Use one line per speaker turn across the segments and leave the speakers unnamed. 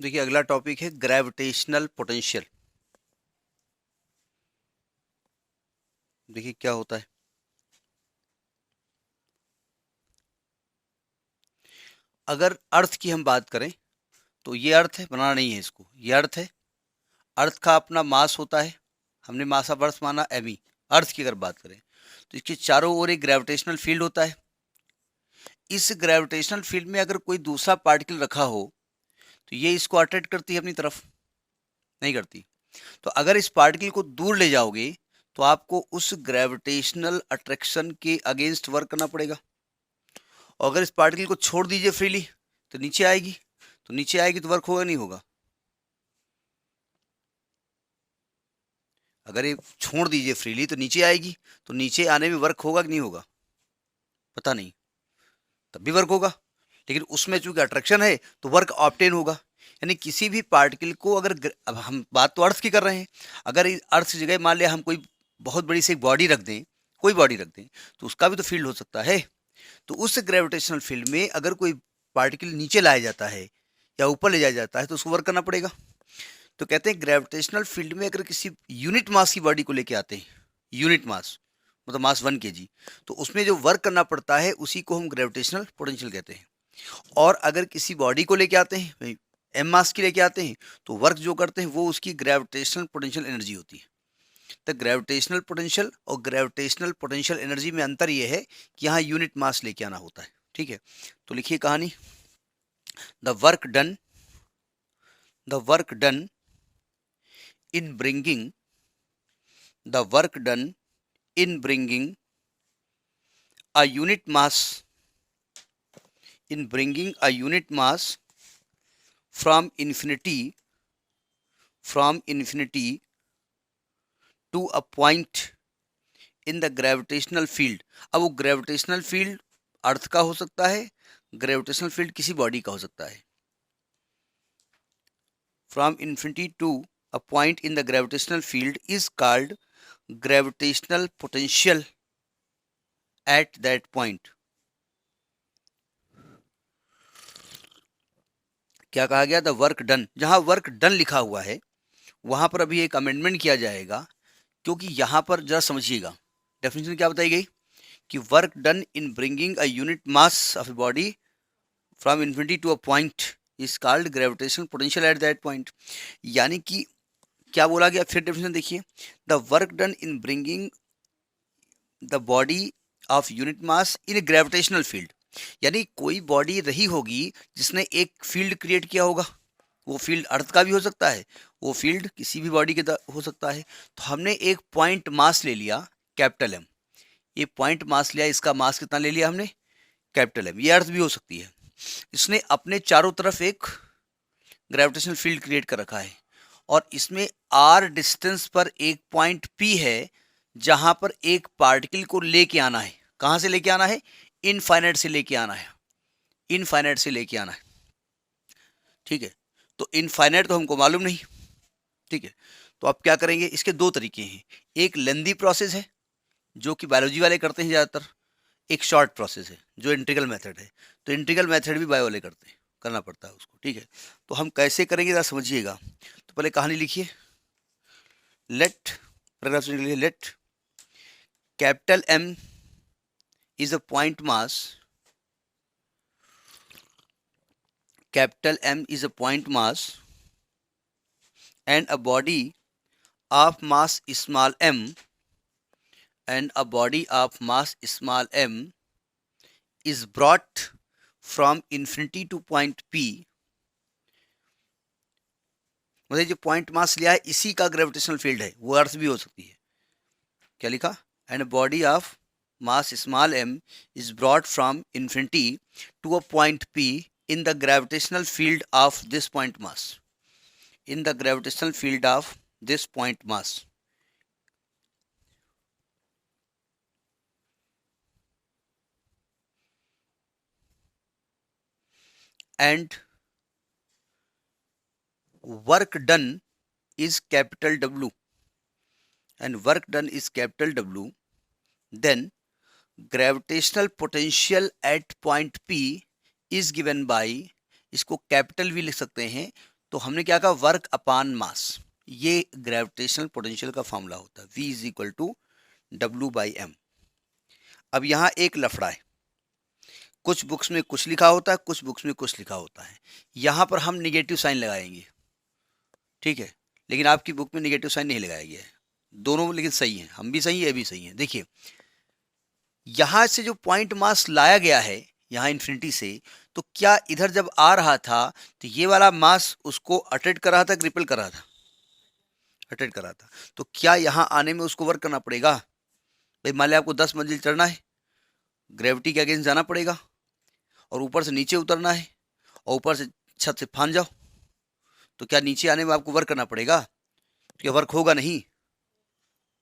देखिए अगला टॉपिक है ग्रेविटेशनल पोटेंशियल। देखिए क्या होता है। अगर अर्थ की हम बात करें तो ये अर्थ है, बनाना नहीं है इसको, ये अर्थ है। अर्थ का अपना मास होता है, हमने मास ऑफ अर्थ माना एमी। अर्थ की अगर बात करें तो इसके चारों ओर एक ग्रेविटेशनल फील्ड होता है। इस ग्रेविटेशनल फील्ड में अगर कोई दूसरा पार्टिकल रखा हो तो ये इसको अट्रैक्ट करती है अपनी तरफ, नहीं करती। तो अगर इस पार्टिकल को दूर ले जाओगे तो आपको उस ग्रेविटेशनल अट्रैक्शन के अगेंस्ट वर्क करना पड़ेगा। और अगर इस पार्टिकल को छोड़ दीजिए फ्रीली तो नीचे आएगी, तो नीचे आएगी तो वर्क होगा नहीं होगा। अगर ये छोड़ दीजिए फ्रीली तो नीचे आएगी, तो नीचे आने में वर्क होगा कि नहीं होगा, पता नहीं, तब भी वर्क होगा। लेकिन उसमें चूंकि अट्रैक्शन है तो वर्क ऑब्टेन होगा। यानी किसी भी पार्टिकल को अगर अब हम बात तो अर्थ की कर रहे हैं, अगर इस अर्थ की जगह मान लिया हम कोई बहुत बड़ी सी बॉडी रख दें, कोई बॉडी रख दें, तो उसका भी तो फील्ड हो सकता है। तो उस ग्रेविटेशनल फील्ड में अगर कोई पार्टिकल नीचे लाया जाता है या ऊपर ले जाया जाता है तो उसको वर्क करना पड़ेगा। तो कहते हैं ग्रेविटेशनल फील्ड में अगर किसी यूनिट मास की बॉडी को लेके आते हैं, यूनिट मास मतलब मास 1 kg, तो उसमें जो वर्क करना पड़ता है उसी को हम ग्रेविटेशनल पोटेंशियल कहते हैं। और अगर किसी बॉडी को लेके आते हैं, एम मास की लेके आते हैं, तो वर्क जो करते हैं वो उसकी ग्रेविटेशनल पोटेंशियल एनर्जी होती है। तो ग्रेविटेशनल पोटेंशियल और ग्रेविटेशनल पोटेंशियल एनर्जी में अंतर यह है कि यहाँ यूनिट मास लेके आना होता है। ठीक है, तो लिखिए कहानी। The work done, the work done in bringing, the work done in bringing a unit mass, in bringing a unit mass from infinity, from infinity to a point in the gravitational field। अब वो gravitational field earth का हो सकता है, gravitational field किसी body का हो सकता है। From infinity to a point in the gravitational field is called gravitational potential at that point. क्या कहा गया? The work done. जहां वर्क डन लिखा हुआ है वहां पर अभी एक अमेंडमेंट किया जाएगा, क्योंकि यहां पर जरा समझिएगा डेफिनेशन क्या बताई गई कि work done in bringing a unit mass of a body from infinity to a point is called gravitational potential at that point. यानी कि क्या बोला गया, फिर डेफिनेशन देखिए। The work done in bringing the body of unit mass in gravitational field, यानी कोई body रही होगी जिसने एक फील्ड क्रिएट किया होगा। वो फील्ड अर्थ का भी हो सकता है, वो फील्ड किसी भी बॉडी के हो सकता है। तो हमने एक पॉइंट मास ले लिया कैपिटल एम, ये पॉइंट मास लिया, इसका मास कितना ले लिया हमने, कैपिटल एम। ये अर्थ भी हो सकती है। इसने अपने चारों तरफ एक ग्रेविटेशनल फील्ड क्रिएट कर रखा है और इसमें आर डिस्टेंस पर एक पॉइंट पी है जहां पर एक पार्टिकल को लेके आना है। कहां से लेके आना है? इनफाइनाइट से लेके आना है, इनफाइनाइट से लेके आना है। ठीक है, तो इनफाइनाइट तो हमको मालूम नहीं। ठीक है, तो आप क्या करेंगे, इसके दो तरीके हैं। एक लेंदी प्रोसेस है जो कि बायोलॉजी वाले करते हैं ज़्यादातर, एक शॉर्ट प्रोसेस है जो इंटीग्रल मेथड है। तो इंटीग्रल मेथड भी बायो वाले करते हैं, करना पड़ता है उसको। ठीक है, तो हम कैसे करेंगे ज़रा समझिएगा। तो पहले कहानी लिखिए। लेट, पैराग्राफ से लिखिए, let capital M is a point mass, capital M is a point mass and a body of mass small m, and a body of mass small m is brought from infinity to point P। मतलब जो point mass लिया है इसी का gravitational field है, वो अर्थ भी हो सकती है। क्या लिखा? And body of mass small m is brought from infinity to a point P in the gravitational field of this point mass, in the gravitational field of this point mass। and work done is capital W, and work done is capital W, then gravitational potential at point P is given by, इसको capital भी लिख सकते हैं, तो हमने क्या कहा, work upon mass, ये ग्रेविटेशनल पोटेंशियल का फॉर्मूला होता है, V is equal to W/m। अब यहाँ एक लफड़ा है, कुछ बुक्स में कुछ लिखा होता है, कुछ बुक्स में कुछ लिखा होता है। यहाँ पर हम निगेटिव साइन लगाएंगे, ठीक है, लेकिन आपकी बुक में निगेटिव साइन नहीं लगाया गया है। दोनों लेकिन सही हैं, हम भी सही है, ये भी सही है। देखिए यहाँ से जो पॉइंट मास लाया गया है यहाँ इन्फिनिटी से, तो क्या इधर जब आ रहा था तो ये वाला मास उसको अटेड कर रहा था, रिपेल कर रहा था, अटेड कर रहा था। तो क्या यहाँ आने में उसको वर्क करना पड़ेगा? भाई मान लिया आपको 10 मंजिल चढ़ना है, ग्रेविटी के अगेंस्ट जाना पड़ेगा, और ऊपर से नीचे उतरना है, और ऊपर से छत से फान जाओ, तो क्या नीचे आने में आपको वर्क करना पड़ेगा? तो क्या वर्क होगा? नहीं,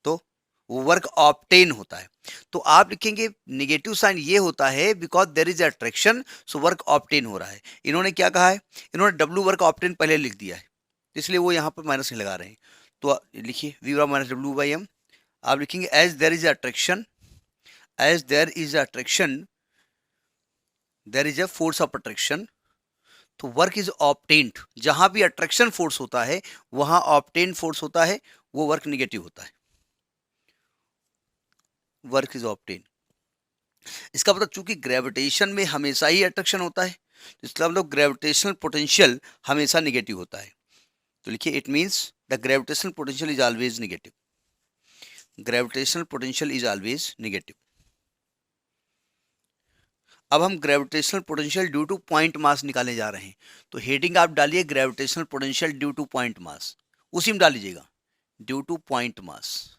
तो वो वर्क ऑब्टेन होता है। तो आप लिखेंगे नेगेटिव साइन ये होता है because there is attraction, so work obtain हो रहा है। इन्होंने क्या कहा है, इन्होंने डब्ल्यू वर्क ऑब्टेन पहले लिख दिया है, इसलिए वो यहाँ पर माइनस नहीं लगा रहे हैं। तो लिखिए V माइनस W/m, आप लिखेंगे as there is attraction, as there is attraction there is a force of attraction, तो वर्क इज ऑब्टेन्ड। जहां भी अट्रैक्शन फोर्स होता है वहां ऑब्टेन फोर्स होता है, वो वर्क निगेटिव होता है, वर्क इज ऑब्टेन। इसका मतलब चूंकि ग्रेविटेशन में हमेशा ही अट्रैक्शन होता है, तो इसका मतलब ग्रेविटेशनल पोटेंशियल हमेशा निगेटिव होता है। तो लिखिए it means the gravitational potential is always negative, gravitational potential is always negative. अब हम gravitational potential due two point mass निकालने जा रहे हैं, तो हेडिंग आप डालिए gravitational potential due two point mass, उसी में डाल लीजिएगा due two point mass,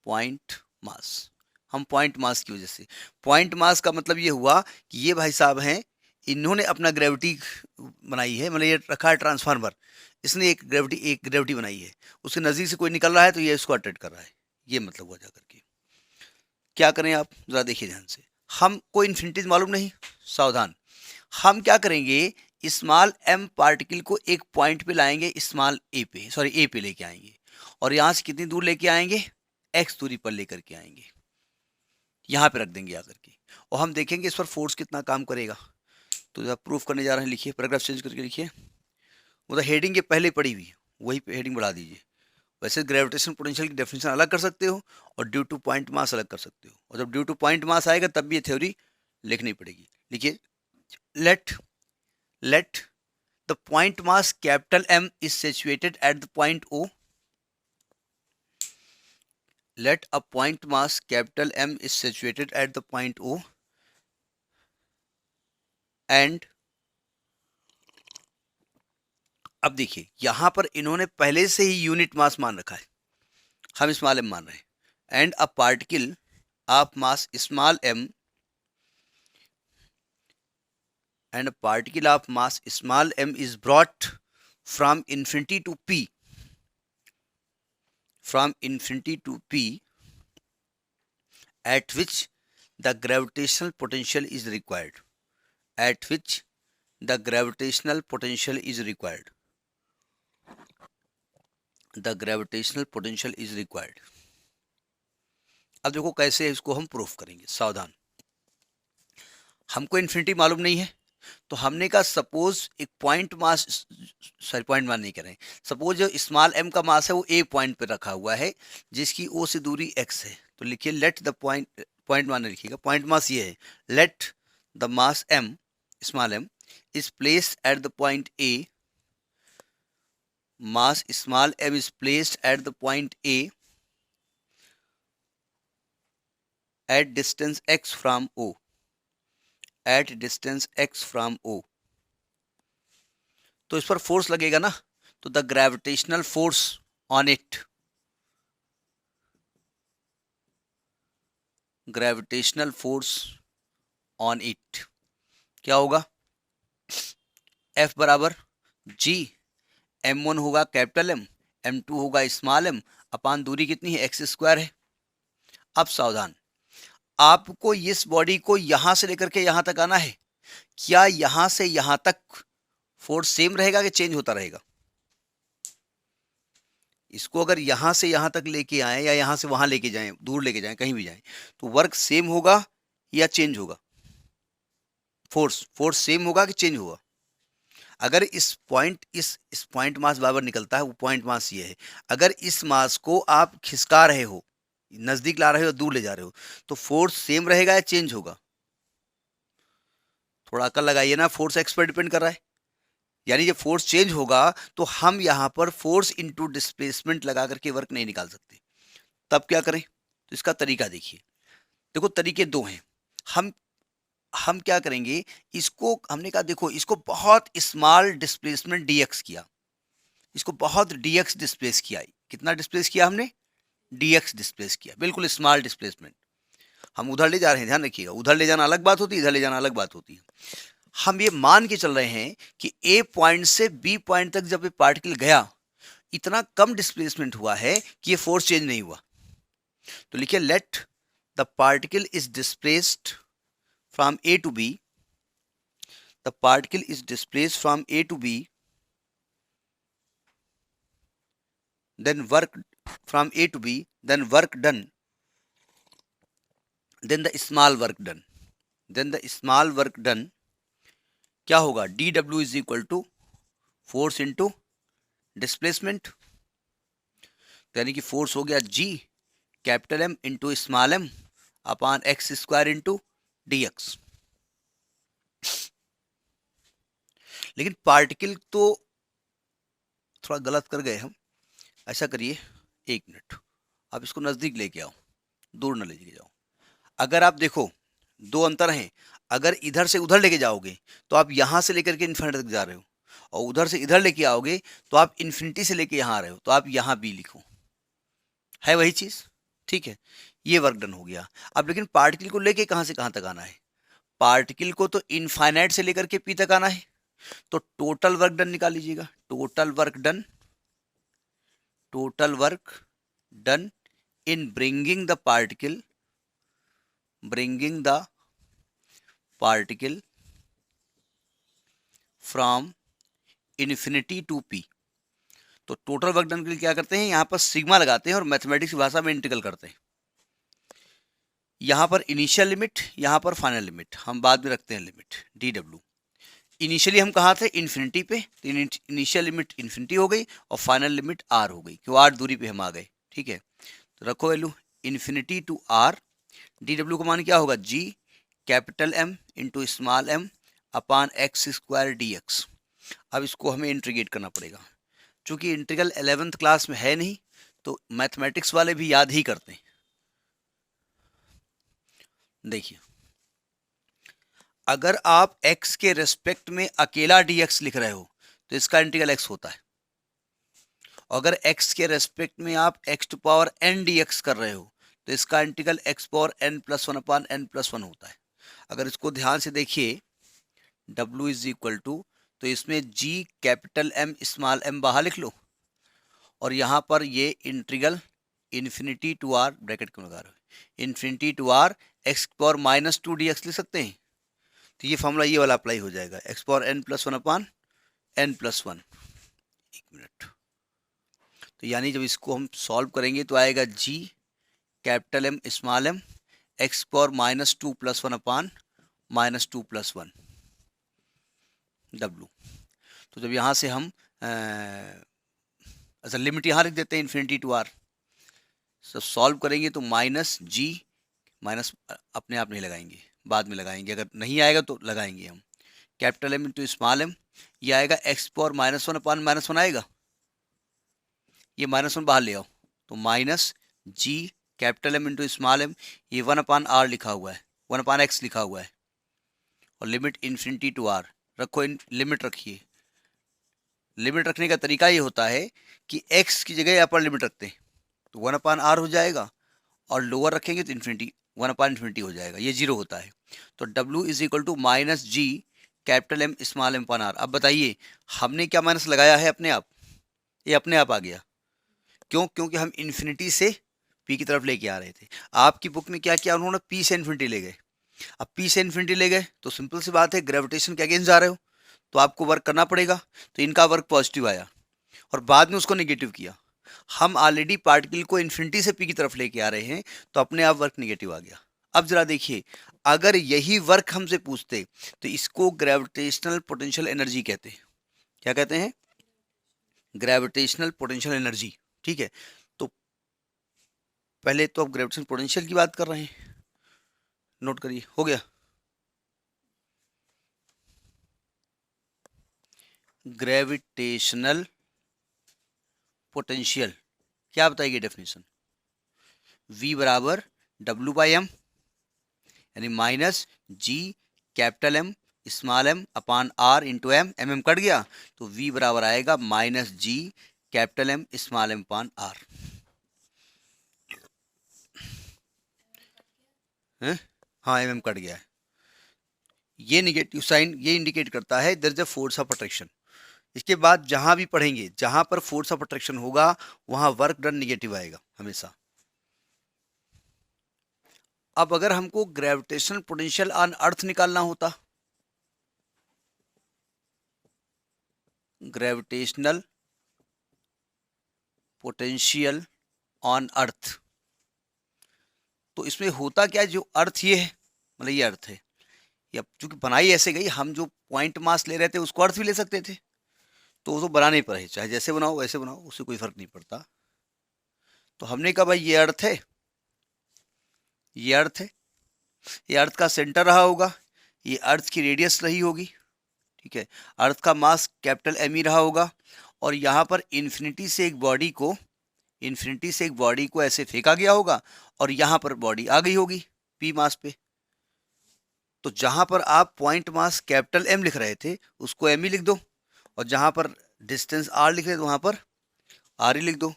point mass. हम पॉइंट मास की वजह से, पॉइंट मास का मतलब ये हुआ कि ये भाई साहब हैं, इन्होंने अपना ग्रेविटी बनाई है, मतलब ये रखा है ट्रांसफार्मर, इसने एक ग्रेविटी बनाई है, उसके नज़दीक से कोई निकल रहा है तो ये इसको अट्रैक्ट कर रहा है, ये मतलब हुआ जा करके। क्या करें आप ज़रा देखिए ध्यान से, हमको इन्फिनिटीज मालूम नहीं, सावधान। हम क्या करेंगे, स्मॉल m पार्टिकल को एक पॉइंट पे लाएंगे, स्मॉल a पे, सॉरी a पे लेके आएंगे, और यहाँ से कितनी दूर लेके आएंगे, x दूरी पर लेकर के आएंगे, यहाँ पे रख देंगे आकर के, और हम देखेंगे इस पर फोर्स कितना काम करेगा। तो जब प्रूफ करने जा रहे हैं, लिखिए पैराग्राफ चेंज करके लिखिए, मतलब हेडिंग ये पहले पड़ी हुई है वही हेडिंग बढ़ा दीजिए। वैसे ग्रेविटेशन पोटेंशियल की डेफिनेशन अलग कर सकते हो और ड्यू टू पॉइंट मास अलग कर सकते हो, और जब ड्यू टू पॉइंट मास आएगा तब भी ये थ्योरी लिखनी पड़ेगी। लिखिए let the point mass capital M is situated at the point O. Let a point mass capital M is situated at the point O and अब देखिए यहां पर इन्होंने पहले से ही यूनिट मास मान रखा है, हम स्मॉल m मान रहे हैं, and a particle of mass small m and a particle of mass small m is brought from infinity to p, from infinity to p, at which the gravitational potential is required, at which the gravitational potential is required, the gravitational potential is required। अब देखो कैसे इसको हम proof करेंगे, सावधान। हमको infinity मालूम नहीं है, तो हमने कहा सपोज एक point mass, sorry point mass नहीं करें, सपोज जो स्मॉल m का मास है वो a पॉइंट पे रखा हुआ है जिसकी o से दूरी x है, तो लिखिए लेट द पॉइंट मान लिखिएगा, पॉइंट मास ये है, let the mass m small m is placed at the point a, mass small m is placed at the point a at distance x from o, at distance x from o। तो इस पर force लगेगा ना, तो the gravitational force on it, gravitational force on it क्या होगा, F बराबर G, m1 होगा कैपिटल M, m2 होगा स्मॉल m, अपान दूरी कितनी है, x स्क्वायर है। अब सावधान, आपको इस बॉडी को यहां से लेकर के यहां तक आना है, क्या यहां से यहां तक फोर्स सेम रहेगा कि चेंज होता रहेगा? इसको अगर यहां से यहां तक लेके आए या यहां से वहां लेके जाएं, दूर लेके जाएं, कहीं भी जाएं, तो वर्क सेम होगा या चेंज होगा? फोर्स सेम होगा कि चेंज होगा? अगर इस पॉइंट मास बराबर निकलता है, वो पॉइंट मास ये है। अगर इस मास को आप खिसका रहे हो, नजदीक ला रहे हो, दूर ले जा रहे हो, तो फोर्स सेम रहेगा या चेंज होगा? थोड़ा अकल लगाइए ना, फोर्स एक्स पर डिपेंड कर रहा है। यानी जब फोर्स चेंज होगा तो हम यहाँ पर फोर्स इनटू डिस्प्लेसमेंट लगा करके वर्क नहीं निकाल सकते। तब क्या करें? तो इसका तरीका देखिए। देखो तरीके दो हैं। हम क्या करेंगे, इसको हमने कहा देखो इसको बहुत स्मॉल डिस्प्लेसमेंट dx किया, इसको बहुत dx डिस्प्लेस किया। कितना डिस्प्लेस किया हमने? dx डिस्प्लेस किया, बिल्कुल स्मॉल डिस्प्लेसमेंट। हम उधर ले जा रहे हैं, ध्यान रखिएगा, उधर ले जाना अलग बात होती है, इधर ले जाना अलग बात होती है। हम ये मान के चल रहे हैं कि ए पॉइंट से बी पॉइंट तक जब ये पार्टिकल गया, इतना कम डिस्प्लेसमेंट हुआ है कि ये फोर्स चेंज नहीं हुआ। तो लिखिए let the particle is displaced from A to B, the particle is displaced from A to B, then work from A to B, then work done, then the small work done, then the small work done क्या होगा? dw is equal to force into displacement. यानी कि force हो गया g capital M into small m upon x square into dx। लेकिन particle तो थोड़ा गलत कर गए हम। ऐसा करिए, एक मिनट, आप इसको नजदीक लेके आओ, दूर न लेके जाओ। अगर आप देखो दो अंतर हैं, अगर इधर से उधर लेके जाओगे तो आप यहां से लेकर के इन्फिनिटी तक जा रहे हो, और उधर से इधर लेके आओगे तो आप इन्फिनिटी से लेके यहां आ रहे हो, तो आप यहां बी लिखो, है वही चीज। ठीक है, ये वर्क डन हो गया। अब लेकिन पार्टिकल को लेके कहां से कहां तक आना है? पार्टिकल को तो इनफाइनाइट से लेकर के पी तक आना है, तो टोटल वर्क डन निकाल लीजिएगा। Total work done, total work done in bringing the particle, bringing the particle from infinity to p। तो टोटल वर्क डन के लिए क्या करते हैं, यहां पर सिग्मा लगाते हैं और मैथमेटिक्स की भाषा में इंटीग्रल करते हैं। यहां पर इनिशियल लिमिट, यहां पर फाइनल लिमिट, हम बाद में रखते हैं लिमिट dw। इनिशियली हम कहाँ थे? इन्फिनिटी पे, तो इनिशियल लिमिट इन्फिनिटी हो गई और फाइनल लिमिट r हो गई, क्यों? r दूरी पे हम आ गए। ठीक है, तो रखो value infinity to r, dw का मान क्या होगा? g capital M into small m upon x square dx। अब इसको हमें इंटीग्रेट करना पड़ेगा, चूंकि इंटीग्रल 11th क्लास में है नहीं, तो मैथमेटिक्स वाले भी याद ही करते हैं। देखिए, अगर आप x के रेस्पेक्ट में अकेला dx लिख रहे हो तो इसका इंटीग्रल x होता है, और अगर x के रेस्पेक्ट में आप x टू पावर n dx कर रहे हो तो इसका integral x power n plus one upon n plus one होता है। अगर इसको ध्यान से देखिए, w इज इक्वल टू, तो इसमें g capital M small m बाहर लिख लो, और यहाँ पर ये integral infinity to r, bracket क्यों लगा रहे हो, infinity to r x power minus two dx लिख सकते हैं। तो ये फॉर्मूला ये वाला अप्लाई हो जाएगा, x power n plus one upon n plus one. एक मिनट, तो यानी जब इसको हम सॉल्व करेंगे तो आएगा g capital M small m x power minus two plus one upon minus two plus one w। तो जब यहाँ से हम अच्छा लिमिट यहाँ रख देते हैं इन्फिनिटी टू r, सब सॉल्व करेंगे तो माइनस g, माइनस अपने आप नहीं लगाएंगे, बाद में लगाएंगे, अगर नहीं आएगा तो लगाएंगे हम, capital M into small m, ये आएगा x power minus one upon minus one आएगा, ये माइनस वन बाहर ले आओ, तो minus g capital M into small m, ये वन अपॉन r लिखा हुआ है, वन अपॉन x लिखा हुआ है, और लिमिट इन्फिनिटी टू r रखो, लिमिट रखिए। लिमिट रखने का तरीका ये होता है कि x की जगह अपर लिमिट रखते हैं तो वन अपॉन r हो जाएगा, और लोअर रखेंगे तो इन्फिनिटी, वन अपॉन इन्फिनिटी हो जाएगा, ये जीरो होता है। तो w is equal to minus G capital M small m upon r। अब बताइए हमने क्या माइनस लगाया है? अपने आप, ये अपने आप आ गया, क्यों? क्योंकि हम इन्फिनिटी से p की तरफ लेके आ रहे थे। आपकी बुक में क्या किया उन्होंने? p से इन्फिनिटी ले गए। अब p से इन्फिनिटी ले गए तो सिंपल सी बात है, ग्रेविटेशन के अगेंस्ट जा रहे हो तो आपको वर्क करना पड़ेगा। तो इनका वर्क पॉजिटिव आया और बाद में उसको नेगेटिव किया। हम ऑलरेडी पार्टिकल को इन्फिनिटी से p की तरफ लेके आ रहे हैं तो अपने आप वर्क नेगेटिव आ गया। अब जरा देखिए, अगर यही वर्क हमसे पूछते तो इसको ग्रेविटेशनल पोटेंशियल एनर्जी कहते हैं। क्या कहते हैं, ग्रेविटेशनल पोटेंशियल एनर्जी। ठीक है, तो पहले तो अब ग्रेविटेशनल पोटेंशियल की बात कर रहे हैं, नोट करिए, हो गया। ग्रेविटेशनल पोटेंशियल क्या बताइए डेफिनेशन, V बराबर W/m यानी minus G capital M small m upon R into M, M cut गया तो V बराबर आएगा minus G capital M small m upon R है? हाँ एम कट गया है। ये निगेटिव साइन ये इंडिकेट करता है there is a force of attraction. इसके बाद जहां भी पढ़ेंगे जहां पर फोर्स ऑफ अट्रैक्शन होगा वहां वर्क डन निगेटिव आएगा हमेशा। अब अगर हमको ग्रेविटेशनल पोटेंशियल ऑन अर्थ निकालना होता, ग्रेविटेशनल पोटेंशियल ऑन अर्थ, तो इसमें होता क्या, जो अर्थ ये है, मतलब ये अर्थ है, या चूंकि बनाई ऐसे गई, हम जो पॉइंट मास ले रहे थे उसको अर्थ भी ले सकते थे, तो वो तो बनाने पर है, चाहे जैसे बनाओ वैसे बनाओ, उससे कोई फर्क नहीं पड़ता। तो हमने कहा भाई ये अर्थ है, ये अर्थ है, ये अर्थ का सेंटर रहा होगा, ये अर्थ की रेडियस रही होगी, ठीक है, अर्थ का मास कैपिटल एम ही रहा होगा, और यहाँ पर इन्फिनिटी से एक बॉडी को, इन्फिनिटी से एक बॉडी को ऐसे फेंका गया होगा, और यहाँ पर बॉडी आ गई होगी पी मास पे। तो जहाँ पर आप पॉइंट मास कैपिटल एम लिख रहे थे उसको एम ही लिख दो, और जहाँ पर डिस्टेंस आर लिख रहे थे वहाँ पर आर ही लिख दो।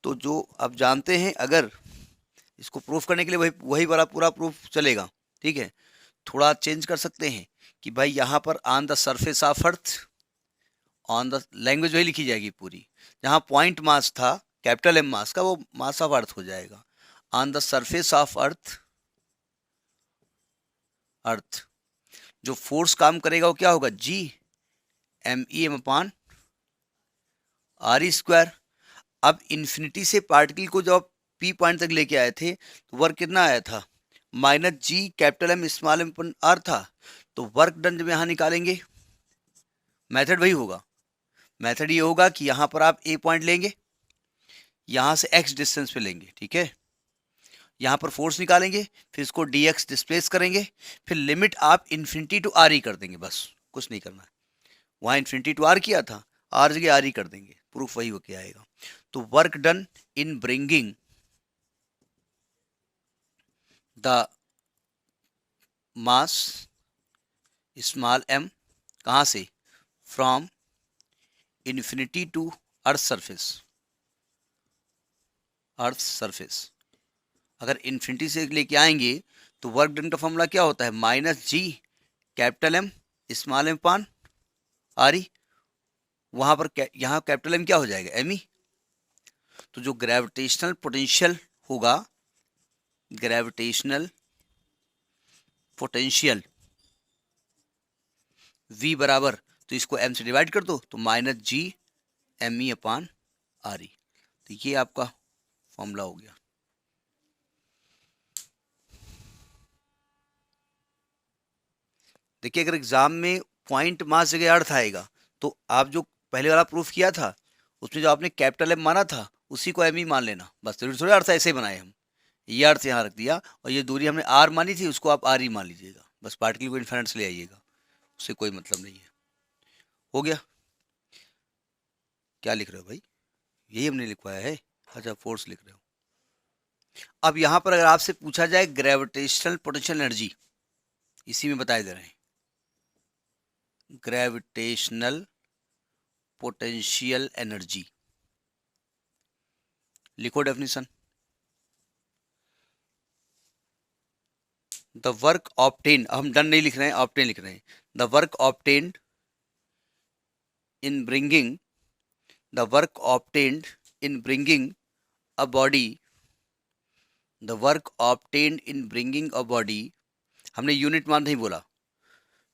तो जो आप जानते हैं, अगर इसको प्रूफ करने के लिए वही वही बड़ा पूरा प्रूफ चलेगा, ठीक है, थोड़ा चेंज कर सकते हैं कि भाई यहाँ पर on the surface of earth, on the language वही लिखी जाएगी पूरी, जहाँ पॉइंट मास था कैपिटल एम मास का वो मास ऑफ अर्थ हो जाएगा, on the surface of earth, earth जो फोर्स काम करेगा वो क्या होगा, G M E M upon R E square. अब इन्फिनिटी से पार्टिकल को जब पी पॉइंट तक लेके आए थे तो वर्क कितना आया था, minus G capital M small M upon R था। तो वर्क डन जब यहाँ निकालेंगे, मेथड वही होगा, मेथड ये होगा कि यहाँ पर आप ए पॉइंट लेंगे, यहाँ से एक्स डिस्टेंस पे लेंगे, ठीक है, यहाँ पर फोर्स निकालेंगे, फिर इसको डी एक्स डिस्प्लेस करेंगे, फिर लिमिट आप इन्फिनिटी टू आर ही कर देंगे, बस कुछ नहीं करना है। वहाँ इन्फिनिटी टू आर किया था, आर जगह आर ही कर देंगे, प्रूफ वही होके आएगा। तो work done in bringing the mass small m कहाँ से, from infinity to earth surface, earth surface अगर इन्फिनिटी से लेके आएंगे तो वर्क डन का फॉर्मूला क्या होता है, minus G capital M small M पान आर ई, वहाँ पर यहाँ कैपिटल एम क्या हो जाएगा, एम ई। तो जो ग्रेविटेशनल पोटेंशियल होगा, ग्रेविटेशनल पोटेंशियल V बराबर, तो इसको m से डिवाइड कर दो तो माइनस जी एम ई अपान आर ई। तो ये आपका फॉर्मूला हो गया। देखिए अगर एग्जाम में पॉइंट मास जगह अर्थ आएगा तो आप जो पहले वाला प्रूफ किया था उसमें जो आपने कैपिटल एम माना था उसी को एम ही मान लेना, बस जरूरी थोड़ा अर्थ ऐसे ही बनाए हम, ये अर्थ यहाँ रख दिया और ये दूरी हमने आर मानी थी उसको आप आर ही मान लीजिएगा, बस पार्टिकल को इन्फिनिट से ले आइएगा, उससे कोई मतलब नहीं है। हो गया, क्या लिख रहे हो भाई, यही हमने लिखवाया है, अच्छा फोर्स लिख रहे हो। अब यहाँ पर अगर आपसे पूछा जाए ग्रेविटेशनल पोटेंशियल एनर्जी, इसी में बताए दे रहे हैं, ग्रेविटेशनल पोटेंशियल एनर्जी, लिखो डेफिनेशन, द वर्क ऑब्टेन्ड, हम डन नहीं लिख रहे हैं, ऑब्टेन लिख रहे हैं, the work obtained in bringing, the work obtained in bringing a body, the work obtained in bringing a body, हमने यूनिट मान नहीं बोला,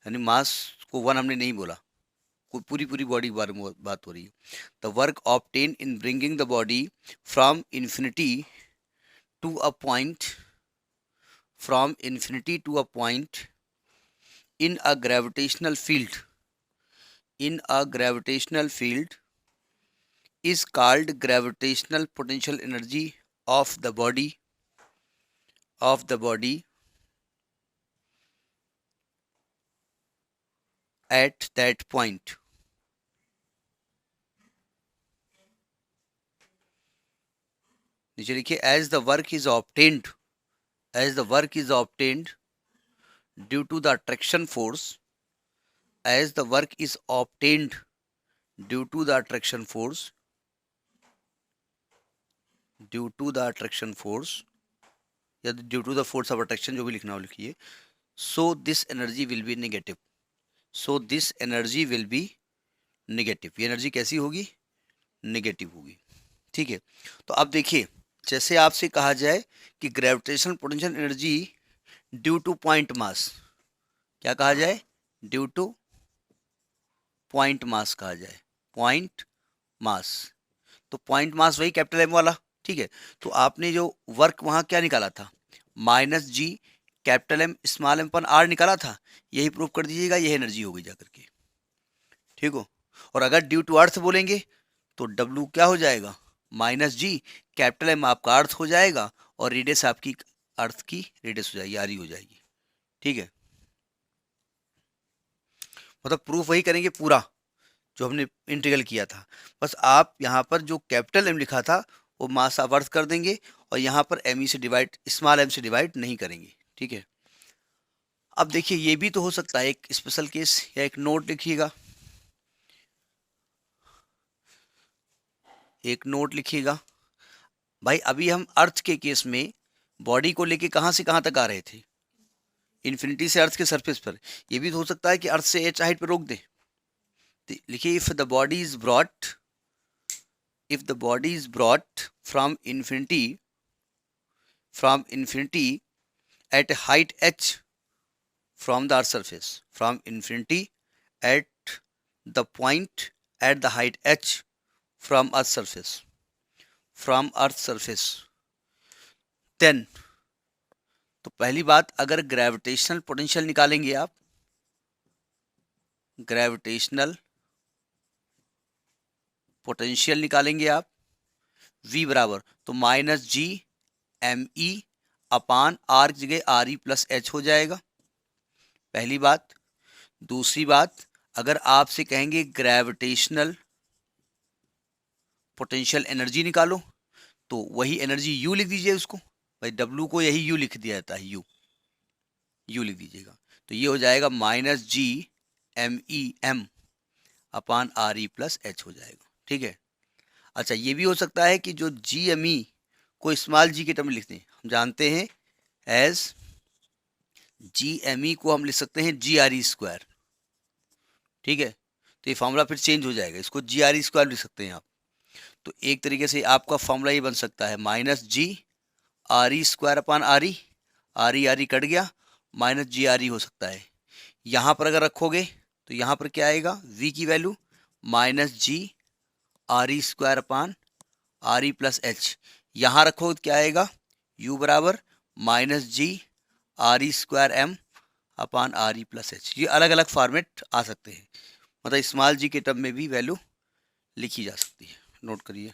यानी मास को वन हमने नहीं बोला, पूरी पूरी बॉडी के बारे में बात हो रही है। The work obtain in bringing the body from infinity to a point, from infinity to a point in a gravitational field, in a gravitational field is called gravitational potential energy of the body at that point. नीचे लिखिए as the work is obtained due to the attraction force, as the work is obtained due to the attraction force या due to the force of attraction, जो भी लिखना हो लिखिए. So this energy will be negative. ये energy कैसी होगी? Negative होगी. ठीक है. तो अब देखिए, जैसे आपसे कहा जाए कि gravitational potential energy due two point mass, क्या कहा जाए? ड्यू टू पॉइंट मास कहा जाए. पॉइंट मास, तो पॉइंट मास वही कैपिटल एम वाला. ठीक है. तो आपने जो वर्क वहां क्या निकाला था? -g capital M small M पर आर निकाला था. यही प्रूव कर दीजिएगा, यही एनर्जी होगी जाकर के. ठीक हो. और अगर ड्यू टू अर्थ बोलेंगे तो W क्या हो जाएगा? -g कैपिटल एम आपका अर्थ हो जाएगा और रेडियस आपकी अर्थ की रेडियस हो जाएगी, आर हो जाएगी. ठीक है. मतलब प्रूफ वही करेंगे पूरा जो हमने इंटीग्रल किया था. बस आप यहाँ पर जो कैपिटल एम लिखा था वो मास ऑफ अर्थ कर देंगे और यहाँ पर एम से डिवाइड, स्मॉल एम से डिवाइड नहीं करेंगे. ठीक है. अब देखिए, ये भी तो हो सकता है एक स्पेशल केस, या एक नोट लिखिएगा. भाई अभी हम अर्थ के केस में बॉडी को लेके कहाँ से कहाँ तक आ रहे थे? इन्फिनिटी से अर्थ के सरफेस पर. ये भी तो हो सकता है कि अर्थ से एच हाइट पर रोक दे. लिखिए, if the body is brought from infinity at height h from the earth surface, from infinity at the point at the height h from earth surface, then, तो पहली बात, अगर ग्रेविटेशनल पोटेंशियल निकालेंगे आप, V बराबर तो -g me अपान आर की जगह आर ई प्लस एच हो जाएगा. पहली बात. दूसरी बात, अगर आपसे कहेंगे ग्रेविटेशनल पोटेंशियल एनर्जी निकालो तो वही एनर्जी यू लिख दीजिए उसको. भाई डब्ल्यू को यही यू लिख दिया जाता है, यू लिख दीजिएगा. तो ये हो जाएगा -g me अपान आर ई प्लस एच हो जाएगा. ठीक है. अच्छा, ये भी हो सकता है कि जो GME को स्मॉल जी के टर्म में लिखते हैं, हम जानते हैं एज GME को हम लिख सकते हैं GRE². ठीक है. तो ये फॉर्मूला फिर चेंज हो जाएगा, इसको GRE² लिख सकते हैं आप. तो एक तरीके से आपका फॉर्मूला ये बन सकता है -GRE² अपान RE, RE कट गया, -GRE हो सकता है. यहाँ पर अगर रखोगे तो यहाँ पर क्या आएगा? V की वैल्यू -GRE² अपान RE प्लस एच. यहाँ रखो तो क्या आएगा? U बराबर -GRE² m अपान RE प्लस एच. ये अलग अलग फॉर्मेट आ सकते हैं, मतलब स्मॉल जी के टर्म में भी वैल्यू लिखी जा सकती है. नोट करिए.